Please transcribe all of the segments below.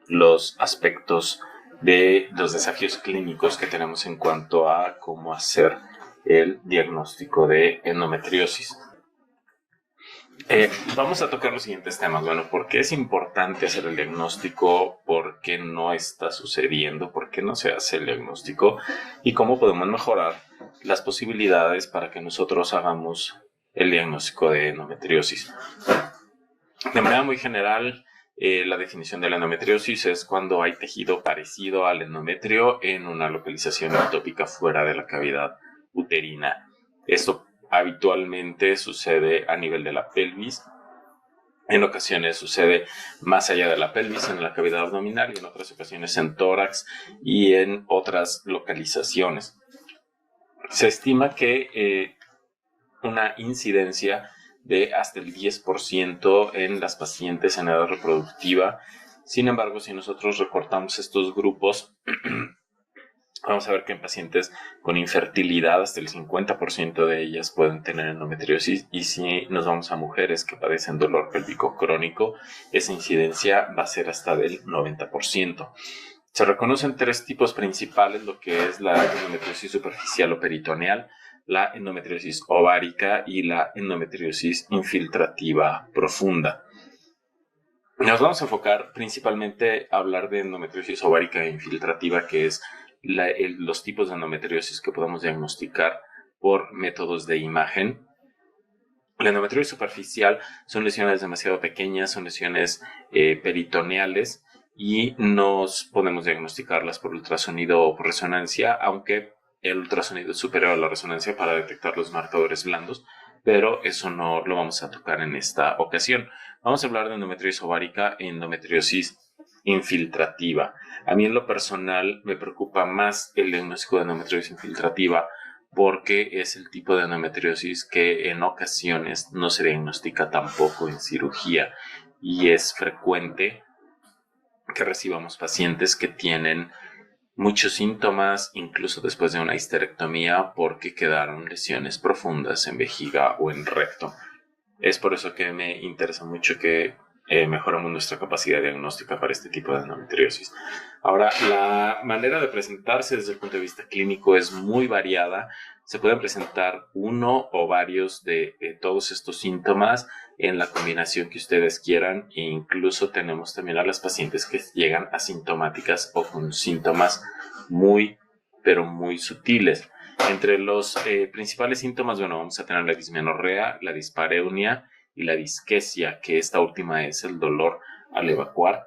los aspectos de los desafíos clínicos que tenemos en cuanto a cómo hacer el diagnóstico de endometriosis. Vamos a tocar los siguientes temas. Bueno, ¿por qué es importante hacer el diagnóstico? ¿Por qué no está sucediendo? ¿Por qué no se hace el diagnóstico? ¿Y cómo podemos mejorar las posibilidades para que nosotros hagamos el diagnóstico de endometriosis? De manera muy general, la definición de la endometriosis es cuando hay tejido parecido al endometrio en una localización ectópica fuera de la cavidad uterina. Esto habitualmente sucede a nivel de la pelvis. En ocasiones sucede más allá de la pelvis, en la cavidad abdominal, y en otras ocasiones en tórax y en otras localizaciones. Se estima que una incidencia de hasta el 10% en las pacientes en edad reproductiva. Sin embargo, si nosotros recortamos estos grupos, vamos a ver que en pacientes con infertilidad hasta el 50% de ellas pueden tener endometriosis, y si nos vamos a mujeres que padecen dolor pélvico crónico, esa incidencia va a ser hasta del 90%. Se reconocen tres tipos principales, lo que es la endometriosis superficial o peritoneal, la endometriosis ovárica y la endometriosis infiltrativa profunda. Nos vamos a enfocar principalmente a hablar de endometriosis ovárica e infiltrativa, que es los tipos de endometriosis que podemos diagnosticar por métodos de imagen. La endometriosis superficial son lesiones demasiado pequeñas, son lesiones peritoneales, y nos podemos diagnosticarlas por ultrasonido o por resonancia, aunque el ultrasonido es superior a la resonancia para detectar los marcadores blandos, pero eso no lo vamos a tocar en esta ocasión. Vamos a hablar de endometriosis ovárica e endometriosis infiltrativa. A mí en lo personal me preocupa más el diagnóstico de endometriosis infiltrativa, porque es el tipo de endometriosis que en ocasiones no se diagnostica tampoco en cirugía, y es frecuente que recibamos pacientes que tienen muchos síntomas, incluso después de una histerectomía, porque quedaron lesiones profundas en vejiga o en recto. Es por eso que me interesa mucho que mejoremos nuestra capacidad diagnóstica para este tipo de endometriosis. Ahora, la manera de presentarse desde el punto de vista clínico es muy variada. Se pueden presentar uno o varios de todos estos síntomas en la combinación que ustedes quieran, e incluso tenemos también a las pacientes que llegan asintomáticas o con síntomas muy, pero muy sutiles. Entre los principales síntomas, bueno, vamos a tener la dismenorrea, la dispareunia y la disquesia, que esta última es el dolor al evacuar,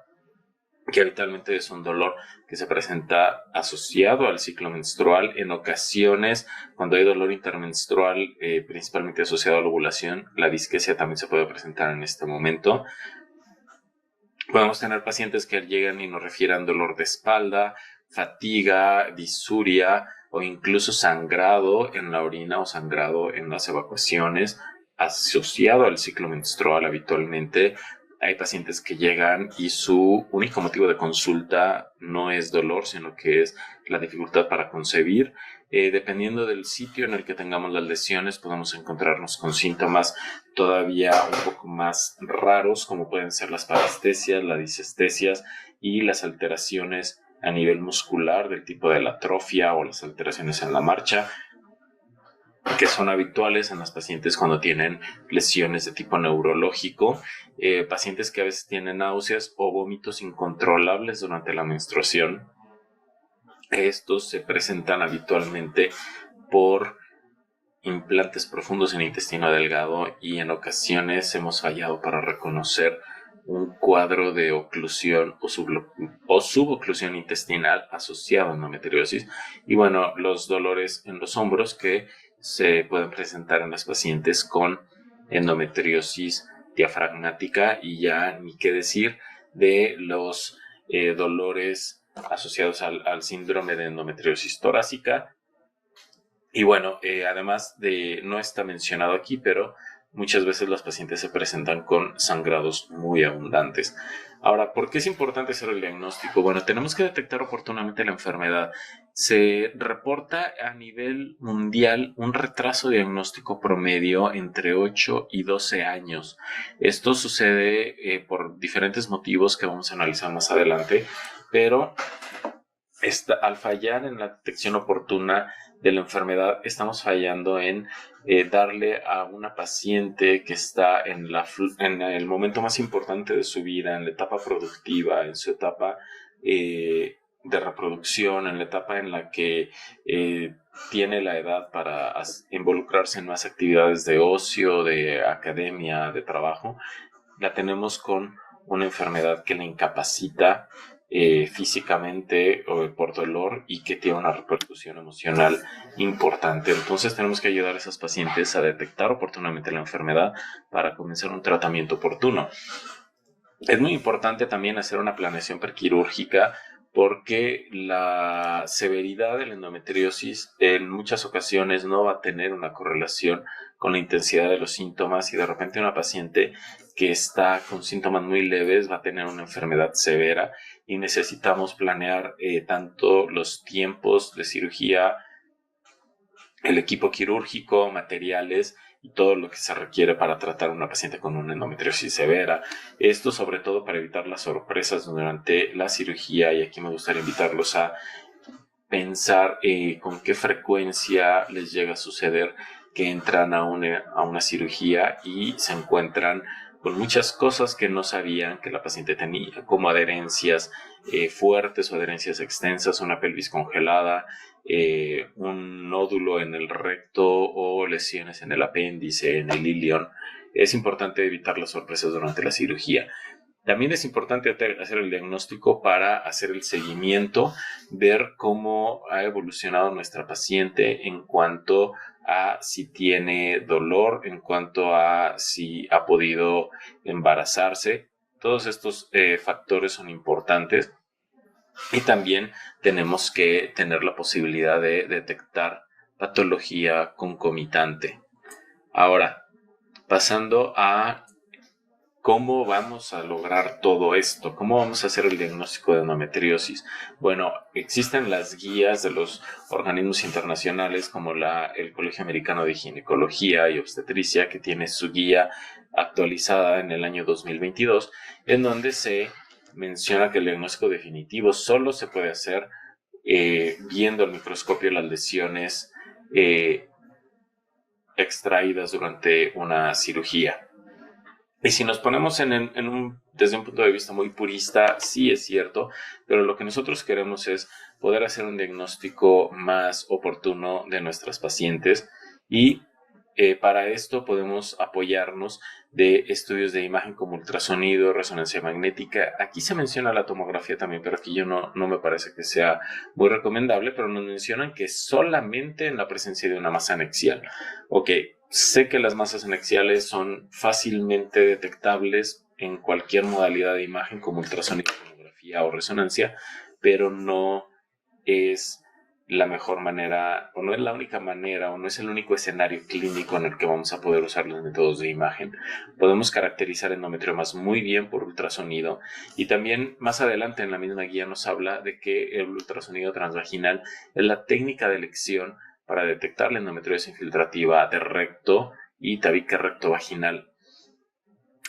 que habitualmente es un dolor que se presenta asociado al ciclo menstrual. En ocasiones, cuando hay dolor intermenstrual, principalmente asociado a la ovulación, la disquesia también se puede presentar en este momento. Podemos tener pacientes que llegan y nos refieran dolor de espalda, fatiga, disuria o incluso sangrado en la orina o sangrado en las evacuaciones asociado al ciclo menstrual. Habitualmente hay pacientes que llegan y su único motivo de consulta no es dolor, sino que es la dificultad para concebir. Dependiendo del sitio en el que tengamos las lesiones, podemos encontrarnos con síntomas todavía un poco más raros, como pueden ser las parestesias, las disestesias y las alteraciones a nivel muscular del tipo de la atrofia o las alteraciones en la marcha, que son habituales en las pacientes cuando tienen lesiones de tipo neurológico. Pacientes que a veces tienen náuseas o vómitos incontrolables durante la menstruación. Estos se presentan habitualmente por implantes profundos en intestino delgado, y en ocasiones hemos fallado para reconocer un cuadro de oclusión o suboclusión intestinal asociado a endometriosis. Y bueno, los dolores en los hombros que se pueden presentar en las pacientes con endometriosis diafragmática, y ya ni qué decir de los dolores asociados al síndrome de endometriosis torácica. Y bueno, además de, no está mencionado aquí, pero muchas veces las pacientes se presentan con sangrados muy abundantes. Ahora, ¿por qué es importante hacer el diagnóstico? Bueno, tenemos que detectar oportunamente la enfermedad. Se reporta a nivel mundial un retraso diagnóstico promedio entre 8 y 12 años. Esto sucede por diferentes motivos que vamos a analizar más adelante, pero al fallar en la detección oportuna de la enfermedad, estamos fallando en darle a una paciente que está en el momento más importante de su vida, en la etapa productiva, en su etapa de reproducción, en la etapa en la que tiene la edad para involucrarse en más actividades de ocio, de academia, de trabajo, la tenemos con una enfermedad que la incapacita físicamente o por dolor y que tiene una repercusión emocional importante. Entonces tenemos que ayudar a esas pacientes a detectar oportunamente la enfermedad para comenzar un tratamiento oportuno. Es muy importante también hacer una planeación prequirúrgica porque la severidad de la endometriosis en muchas ocasiones no va a tener una correlación con la intensidad de los síntomas, y de repente una paciente que está con síntomas muy leves va a tener una enfermedad severa y necesitamos planear tanto los tiempos de cirugía, el equipo quirúrgico, materiales y todo lo que se requiere para tratar a una paciente con una endometriosis severa. Esto sobre todo para evitar las sorpresas durante la cirugía, y aquí me gustaría invitarlos a pensar con qué frecuencia les llega a suceder que entran a una cirugía y se encuentran con muchas cosas que no sabían que la paciente tenía, como adherencias fuertes o adherencias extensas, una pelvis congelada, un nódulo en el recto o lesiones en el apéndice, en el ilion. Es importante evitar las sorpresas durante la cirugía. También es importante hacer el diagnóstico para hacer el seguimiento, ver cómo ha evolucionado nuestra paciente en cuanto a si tiene dolor, en cuanto a si ha podido embarazarse. Todos estos factores son importantes, y también tenemos que tener la posibilidad de detectar patología concomitante. Ahora, pasando a ¿cómo vamos a lograr todo esto? ¿Cómo vamos a hacer el diagnóstico de endometriosis? Bueno, existen las guías de los organismos internacionales como el Colegio Americano de Ginecología y Obstetricia, que tiene su guía actualizada en el año 2022, en donde se menciona que el diagnóstico definitivo solo se puede hacer viendo al microscopio las lesiones extraídas durante una cirugía. Y si nos ponemos desde un punto de vista muy purista, sí es cierto, pero lo que nosotros queremos es poder hacer un diagnóstico más oportuno de nuestras pacientes, y para esto podemos apoyarnos de estudios de imagen como ultrasonido, resonancia magnética. Aquí se menciona la tomografía también, pero aquí yo no me parece que sea muy recomendable, pero nos mencionan que solamente en la presencia de una masa anexial. Ok, sé que las masas anexiales son fácilmente detectables en cualquier modalidad de imagen como ultrasonido, tomografía o resonancia, pero no es la mejor manera, o no es la única manera, o no es el único escenario clínico en el que vamos a poder usar los métodos de imagen. Podemos caracterizar endometriomas muy bien por ultrasonido, y también más adelante en la misma guía nos habla de que el ultrasonido transvaginal es la técnica de elección para detectar la endometriosis infiltrativa de recto y tabique rectovaginal.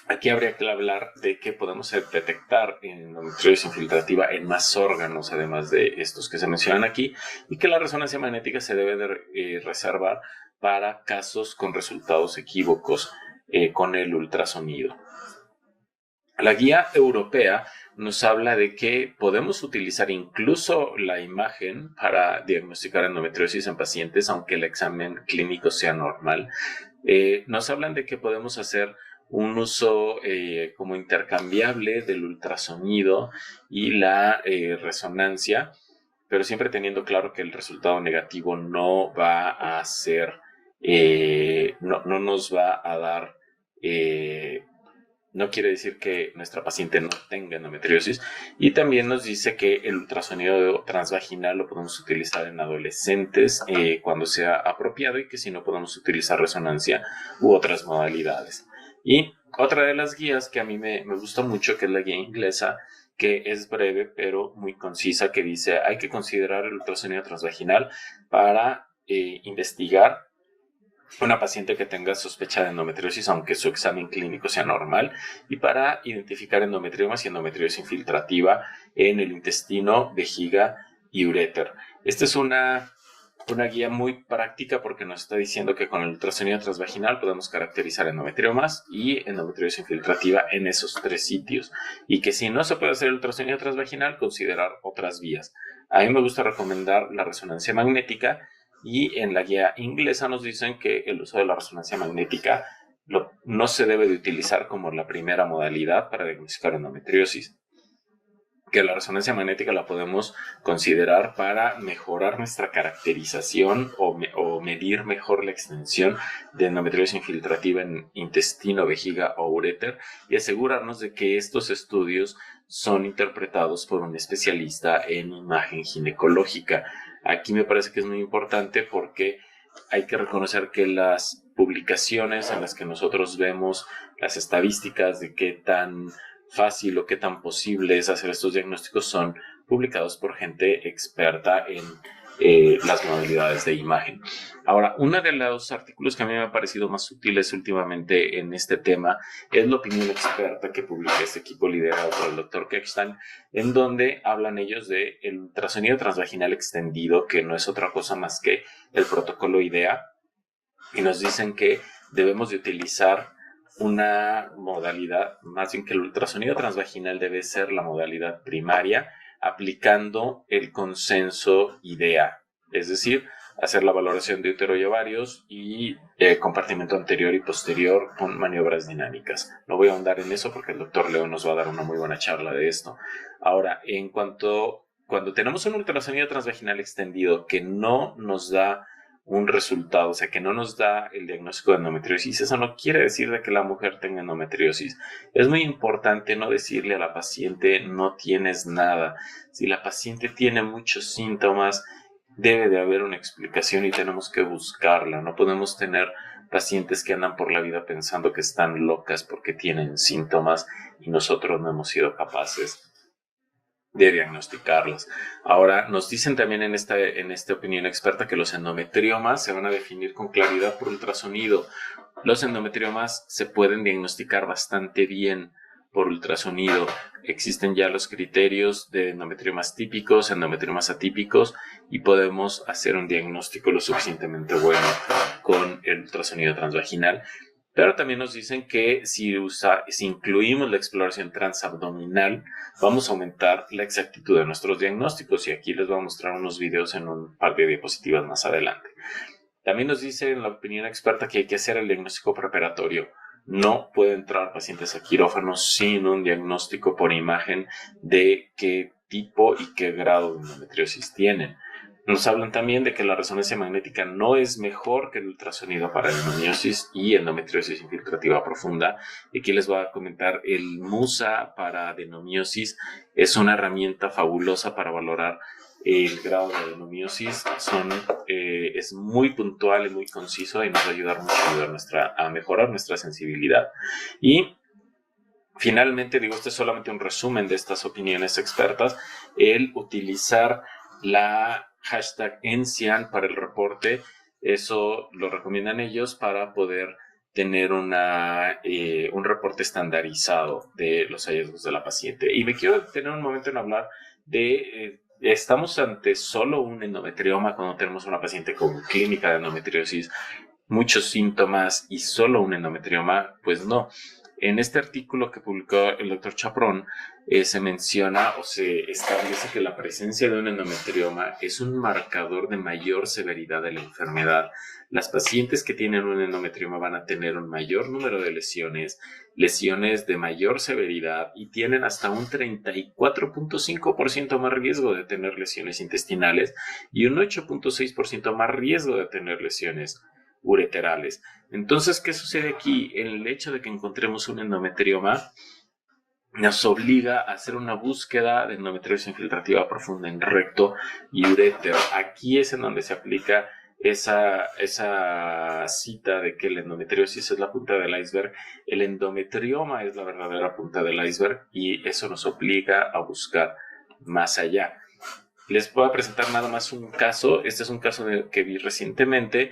Aquí habría que hablar de que podemos detectar endometriosis infiltrativa en más órganos, además de estos que se mencionan aquí, y que la resonancia magnética se debe de reservar para casos con resultados equívocos con el ultrasonido. La guía europea nos habla de que podemos utilizar incluso la imagen para diagnosticar endometriosis en pacientes, aunque el examen clínico sea normal. Nos hablan de que podemos hacer un uso como intercambiable del ultrasonido y la resonancia, pero siempre teniendo claro que el resultado negativo no va a ser, no nos va a dar No quiere decir que nuestra paciente no tenga endometriosis. Y también nos dice que el ultrasonido transvaginal lo podemos utilizar en adolescentes cuando sea apropiado, y que si no, podemos utilizar resonancia u otras modalidades. Y otra de las guías que a mí me gusta mucho, que es la guía inglesa, que es breve pero muy concisa, que dice: hay que considerar el ultrasonido transvaginal para investigar una paciente que tenga sospecha de endometriosis, aunque su examen clínico sea normal, y para identificar endometriomas y endometriosis infiltrativa en el intestino, vejiga y uréter. Esta es una guía muy práctica, porque nos está diciendo que con el ultrasonido transvaginal podemos caracterizar endometriomas y endometriosis infiltrativa en esos 3 sitios, y que si no se puede hacer el ultrasonido transvaginal, considerar otras vías. A mí me gusta recomendar la resonancia magnética, y en la guía inglesa nos dicen que el uso de la resonancia magnética no se debe de utilizar como la primera modalidad para diagnosticar endometriosis, que la resonancia magnética la podemos considerar para mejorar nuestra caracterización o medir mejor la extensión de endometriosis infiltrativa en intestino, vejiga o uréter, y asegurarnos de que estos estudios son interpretados por un especialista en imagen ginecológica. Aquí me parece que es muy importante, porque hay que reconocer que las publicaciones en las que nosotros vemos las estadísticas de qué tan fácil o qué tan posible es hacer estos diagnósticos son publicados por gente experta en las modalidades de imagen. Ahora, uno de los artículos que a mí me ha parecido más útiles últimamente en este tema es la opinión experta que publica este equipo liderado por el Dr. Keckstein, en donde hablan ellos de el ultrasonido transvaginal extendido, que no es otra cosa más que el protocolo IDEA, y nos dicen que debemos de utilizar una modalidad, más bien que el ultrasonido transvaginal debe ser la modalidad primaria, aplicando el consenso IDEA, es decir, hacer la valoración de útero y ovarios y compartimento anterior y posterior con maniobras dinámicas. No voy a ahondar en eso porque el doctor Leo nos va a dar una muy buena charla de esto. Ahora, cuando tenemos un ultrasonido transvaginal extendido que no nos da un resultado, o sea, que no nos da el diagnóstico de endometriosis, eso no quiere decir de que la mujer tenga endometriosis. Es muy importante no decirle a la paciente: no tienes nada. Si la paciente tiene muchos síntomas, debe de haber una explicación y tenemos que buscarla. No podemos tener pacientes que andan por la vida pensando que están locas porque tienen síntomas y nosotros no hemos sido capaces de diagnosticarlas. Ahora, nos dicen también en esta opinión experta que los endometriomas se van a definir con claridad por ultrasonido. Los endometriomas se pueden diagnosticar bastante bien por ultrasonido. Existen ya los criterios de endometriomas típicos, endometriomas atípicos, y podemos hacer un diagnóstico lo suficientemente bueno con el ultrasonido transvaginal. Pero también nos dicen que si incluimos la exploración transabdominal, vamos a aumentar la exactitud de nuestros diagnósticos, y aquí les voy a mostrar unos videos en un par de diapositivas más adelante. También nos dice en la opinión experta que hay que hacer el diagnóstico preoperatorio. No pueden entrar pacientes a quirófano sin un diagnóstico por imagen de qué tipo y qué grado de endometriosis tienen. Nos hablan también de que la resonancia magnética no es mejor que el ultrasonido para adenomiosis y endometriosis infiltrativa profunda. Y aquí les voy a comentar: el MUSA para adenomiosis es una herramienta fabulosa para valorar el grado de adenomiosis. Es muy puntual y muy conciso, y nos va a ayudar mucho a mejorar nuestra sensibilidad. Y finalmente, este es solamente un resumen de estas opiniones expertas: el utilizar la hashtag NCIAN para el reporte. Eso lo recomiendan ellos para poder tener un reporte estandarizado de los hallazgos de la paciente. Y me quiero detener un momento en hablar de ¿estamos ante solo un endometrioma cuando tenemos una paciente con clínica de endometriosis, muchos síntomas y solo un endometrioma? Pues no. En este artículo que publicó el doctor Chaprón, se menciona o se establece que la presencia de un endometrioma es un marcador de mayor severidad de la enfermedad. Las pacientes que tienen un endometrioma van a tener un mayor número de lesiones de mayor severidad, y tienen hasta un 34.5% más riesgo de tener lesiones intestinales y un 8.6% más riesgo de tener lesiones ureterales. Entonces, ¿qué sucede aquí? El hecho de que encontremos un endometrioma nos obliga a hacer una búsqueda de endometriosis infiltrativa profunda en recto y urétero. Aquí es en donde se aplica esa cita de que la endometriosis es la punta del iceberg, el endometrioma es la verdadera punta del iceberg, y eso nos obliga a buscar más allá. Les voy a presentar nada más un caso. Este es un caso que vi recientemente.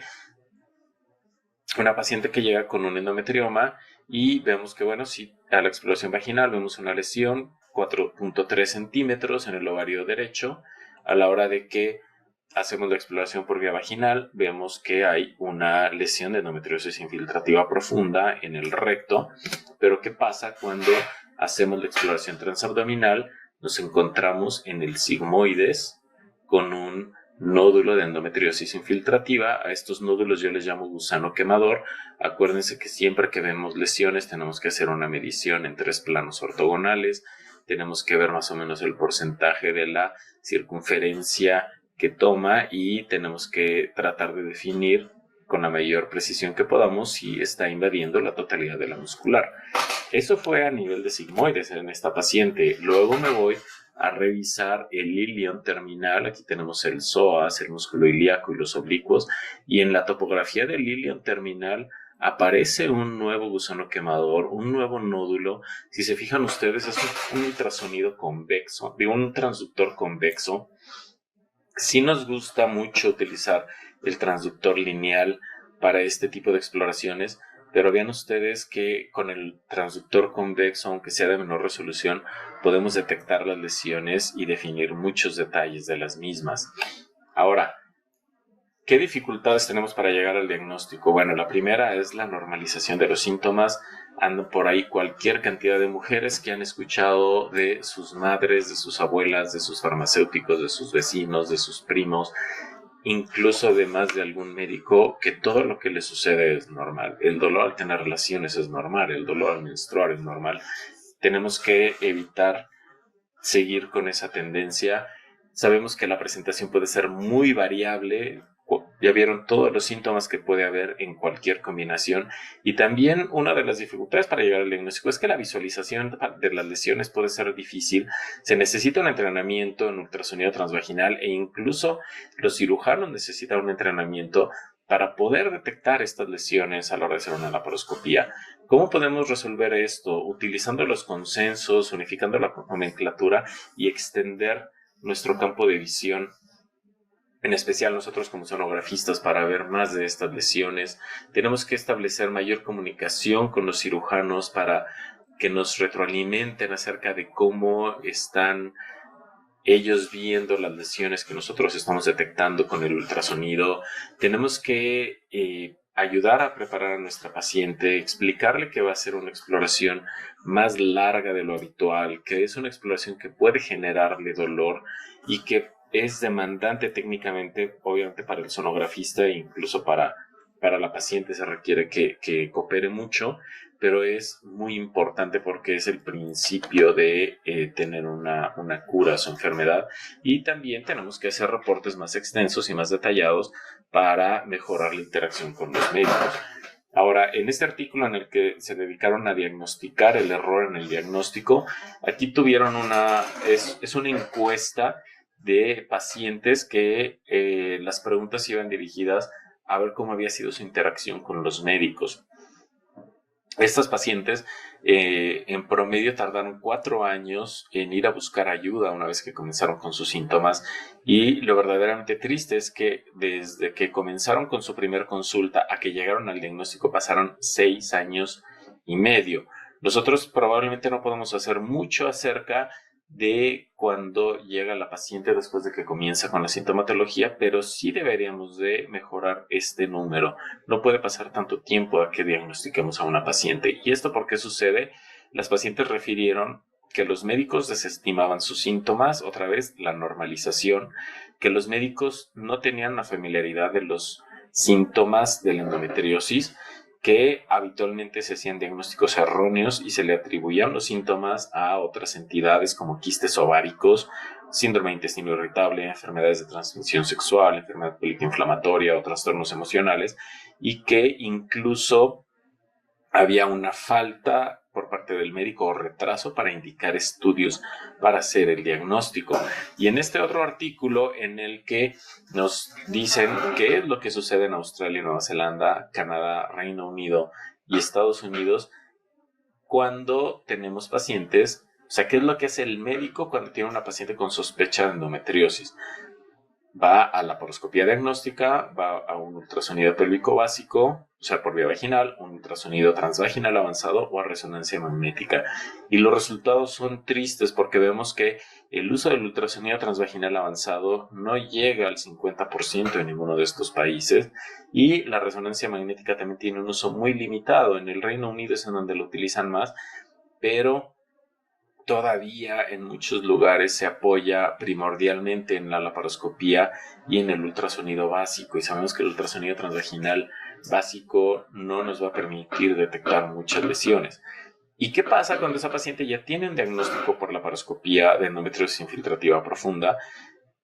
Una paciente que llega con un endometrioma y vemos que, bueno, sí, a la exploración vaginal vemos una lesión 4.3 centímetros en el ovario derecho. A la hora de que hacemos la exploración por vía vaginal, vemos que hay una lesión de endometriosis infiltrativa profunda en el recto. Pero ¿qué pasa cuando hacemos la exploración transabdominal? Nos encontramos en el sigmoides con un nódulo de endometriosis infiltrativa. A estos nódulos yo les llamo gusano quemador. Acuérdense que siempre que vemos lesiones tenemos que hacer una medición en 3 planos ortogonales. Tenemos que ver más o menos el porcentaje de la circunferencia que toma y tenemos que tratar de definir con la mayor precisión que podamos si está invadiendo la totalidad de la muscular. Eso fue a nivel de sigmoides en esta paciente. Luego me voy a revisar el ilion terminal. Aquí tenemos el psoas, el músculo ilíaco y los oblicuos, y en la topografía del ilion terminal aparece un nuevo gusano quemador, un nuevo nódulo. Si se fijan ustedes, es un ultrasonido convexo, de un transductor convexo. Sí nos gusta mucho utilizar el transductor lineal para este tipo de exploraciones, pero vean ustedes que con el transductor convexo, aunque sea de menor resolución, podemos detectar las lesiones y definir muchos detalles de las mismas. Ahora, ¿qué dificultades tenemos para llegar al diagnóstico? Bueno, la primera es la normalización de los síntomas. Andan por ahí cualquier cantidad de mujeres que han escuchado de sus madres, de sus abuelas, de sus farmacéuticos, de sus vecinos, de sus primos, incluso de más de algún médico, que todo lo que le sucede es normal. El dolor al tener relaciones es normal, el dolor al menstruar es normal. Tenemos que evitar seguir con esa tendencia. Sabemos que la presentación puede ser muy variable. Ya vieron todos los síntomas que puede haber en cualquier combinación. Y también una de las dificultades para llegar al diagnóstico es que la visualización de las lesiones puede ser difícil. Se necesita un entrenamiento en ultrasonido transvaginal, e incluso los cirujanos necesitan un entrenamiento para poder detectar estas lesiones a la hora de hacer una laparoscopía. ¿Cómo podemos resolver esto? Utilizando los consensos, unificando la nomenclatura y extender nuestro campo de visión, en especial nosotros como sonografistas, para ver más de estas lesiones. Tenemos que establecer mayor comunicación con los cirujanos para que nos retroalimenten acerca de cómo están ellos viendo las lesiones que nosotros estamos detectando con el ultrasonido. Tenemos que ayudar a preparar a nuestra paciente, explicarle que va a ser una exploración más larga de lo habitual, que es una exploración que puede generarle dolor y que es demandante técnicamente, obviamente para el sonografista e incluso para la paciente se requiere que coopere mucho, pero es muy importante porque es el principio de tener una cura a su enfermedad. Y también tenemos que hacer reportes más extensos y más detallados para mejorar la interacción con los médicos. Ahora, en este artículo en el que se dedicaron a diagnosticar el error en el diagnóstico, aquí tuvieron es una encuesta de pacientes que las preguntas iban dirigidas a ver cómo había sido su interacción con los médicos. Estas pacientes en promedio tardaron 4 años en ir a buscar ayuda una vez que comenzaron con sus síntomas, y lo verdaderamente triste es que desde que comenzaron con su primer consulta a que llegaron al diagnóstico pasaron 6 años y medio. Nosotros probablemente no podemos hacer mucho acerca de cuando llega la paciente después de que comienza con la sintomatología, pero sí deberíamos de mejorar este número. No puede pasar tanto tiempo a que diagnostiquemos a una paciente. ¿Y esto por qué sucede? Las pacientes refirieron que los médicos desestimaban sus síntomas, otra vez la normalización, que los médicos no tenían la familiaridad de los síntomas de la endometriosis, que habitualmente se hacían diagnósticos erróneos y se le atribuían los síntomas a otras entidades como quistes ováricos, síndrome de intestino irritable, enfermedades de transmisión sexual, enfermedad inflamatoria o trastornos emocionales, y que incluso había una falta por parte del médico o retraso para indicar estudios para hacer el diagnóstico. Y en este otro artículo en el que nos dicen qué es lo que sucede en Australia, Nueva Zelanda, Canadá, Reino Unido y Estados Unidos cuando tenemos pacientes, o sea, qué es lo que hace el médico cuando tiene una paciente con sospecha de endometriosis. Va a la laparoscopía diagnóstica, va a un ultrasonido pélvico básico, o sea, por vía vaginal, un ultrasonido transvaginal avanzado o a resonancia magnética. Y los resultados son tristes porque vemos que el uso del ultrasonido transvaginal avanzado no llega al 50% en ninguno de estos países y la resonancia magnética también tiene un uso muy limitado. En el Reino Unido es en donde lo utilizan más, pero todavía en muchos lugares se apoya primordialmente en la laparoscopía y en el ultrasonido básico, y sabemos que el ultrasonido transvaginal básico no nos va a permitir detectar muchas lesiones. ¿Y qué pasa cuando esa paciente ya tiene un diagnóstico por laparoscopía de endometriosis infiltrativa profunda?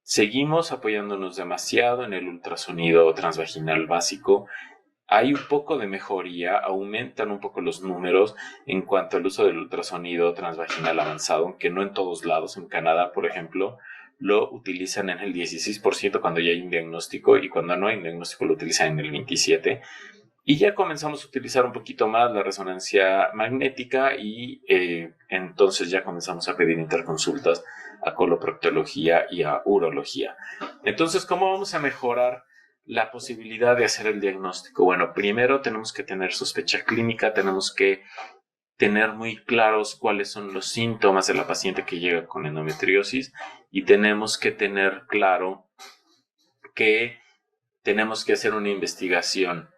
Seguimos apoyándonos demasiado en el ultrasonido transvaginal básico. Hay un poco de mejoría, aumentan un poco los números en cuanto al uso del ultrasonido transvaginal avanzado, aunque no en todos lados. En Canadá, por ejemplo, lo utilizan en el 16% cuando ya hay un diagnóstico, y cuando no hay un diagnóstico lo utilizan en el 27%. Y ya comenzamos a utilizar un poquito más la resonancia magnética y entonces ya comenzamos a pedir interconsultas a coloproctología y a urología. Entonces, ¿cómo vamos a mejorar la posibilidad de hacer el diagnóstico? Bueno, primero tenemos que tener sospecha clínica, tenemos que tener muy claros cuáles son los síntomas de la paciente que llega con endometriosis, y tenemos que tener claro que tenemos que hacer una investigación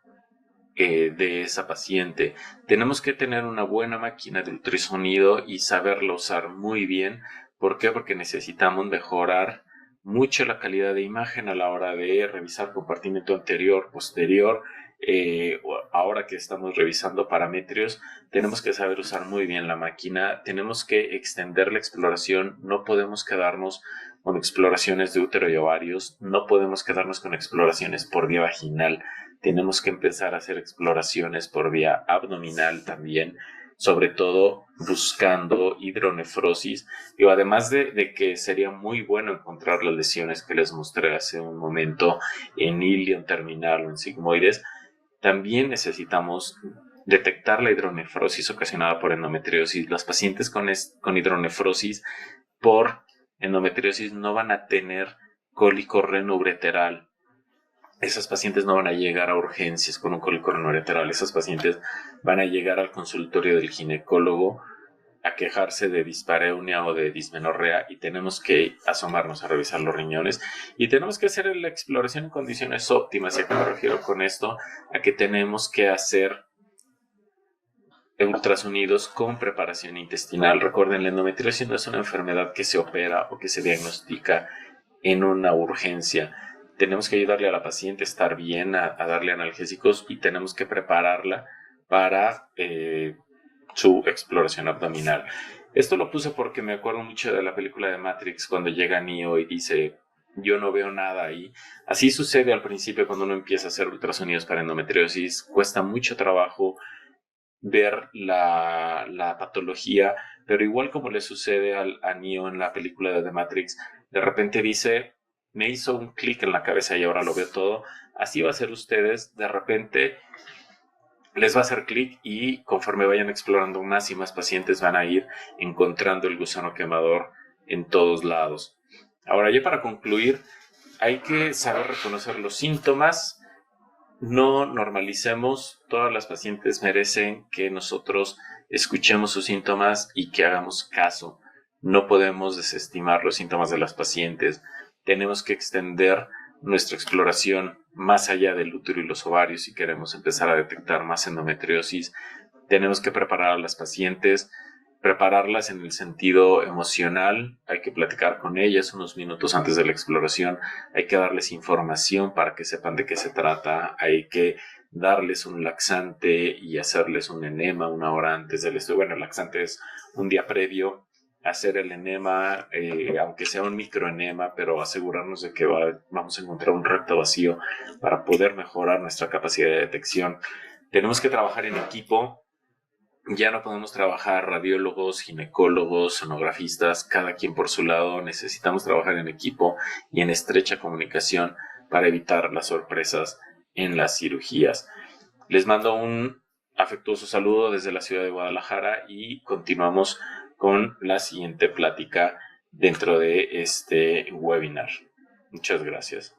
de esa paciente. Tenemos que tener una buena máquina de ultrasonido y saberlo usar muy bien. ¿Por qué? Porque necesitamos mejorar mucho la calidad de imagen a la hora de revisar compartimento anterior, posterior. Ahora que estamos revisando parametrios, tenemos que saber usar muy bien la máquina, tenemos que extender la exploración, no podemos quedarnos con exploraciones de útero y ovarios, no podemos quedarnos con exploraciones por vía vaginal, tenemos que empezar a hacer exploraciones por vía abdominal también, sobre todo buscando hidronefrosis. Y además de que sería muy bueno encontrar las lesiones que les mostré hace un momento en ilion terminal o en sigmoides, también necesitamos detectar la hidronefrosis ocasionada por endometriosis. Las pacientes con hidronefrosis por endometriosis no van a tener cólico renoureteral. Esas pacientes no van a llegar a urgencias con un cólico renoureteral. Esas pacientes van a llegar al consultorio del ginecólogo a quejarse de dispareunia o de dismenorrea, y tenemos que asomarnos a revisar los riñones y tenemos que hacer la exploración en condiciones óptimas. ¿Y a qué me refiero con esto? A que tenemos que hacer ultrasonidos con preparación intestinal. Recuerden, la endometriosis no es una enfermedad que se opera o que se diagnostica en una urgencia. Tenemos que ayudarle a la paciente a estar bien, a darle analgésicos, y tenemos que prepararla para su exploración abdominal. Esto lo puse porque me acuerdo mucho de la película de Matrix, cuando llega Neo y dice: yo no veo nada ahí. Así sucede al principio cuando uno empieza a hacer ultrasonidos para endometriosis. Cuesta mucho trabajo ver la patología, pero igual como le sucede a Neo en la película de The Matrix, de repente dice: me hizo un clic en la cabeza y ahora lo veo todo. Así va a ser ustedes, de repente les va a hacer clic, y conforme vayan explorando más y más pacientes van a ir encontrando el gusano quemador en todos lados. Ahora, ya para concluir, hay que saber reconocer los síntomas. No normalicemos, todas las pacientes merecen que nosotros escuchemos sus síntomas y que hagamos caso. No podemos desestimar los síntomas de las pacientes. Tenemos que extender nuestra exploración más allá del útero y los ovarios si queremos empezar a detectar más endometriosis. Tenemos que preparar a las pacientes, prepararlas en el sentido emocional. Hay que platicar con ellas unos minutos antes de la exploración, hay que darles información para que sepan de qué se trata, hay que darles un laxante y hacerles un enema una hora antes del estudio. Bueno, el laxante es un día previo hacer el enema, aunque sea un microenema, pero asegurarnos de que vamos a encontrar un recto vacío para poder mejorar nuestra capacidad de detección. Tenemos que trabajar en equipo. Ya no podemos trabajar radiólogos, ginecólogos, sonografistas, cada quien por su lado. Necesitamos trabajar en equipo y en estrecha comunicación para evitar las sorpresas en las cirugías. Les mando un afectuoso saludo desde la ciudad de Guadalajara y continuamos con la siguiente plática dentro de este webinar. Muchas gracias.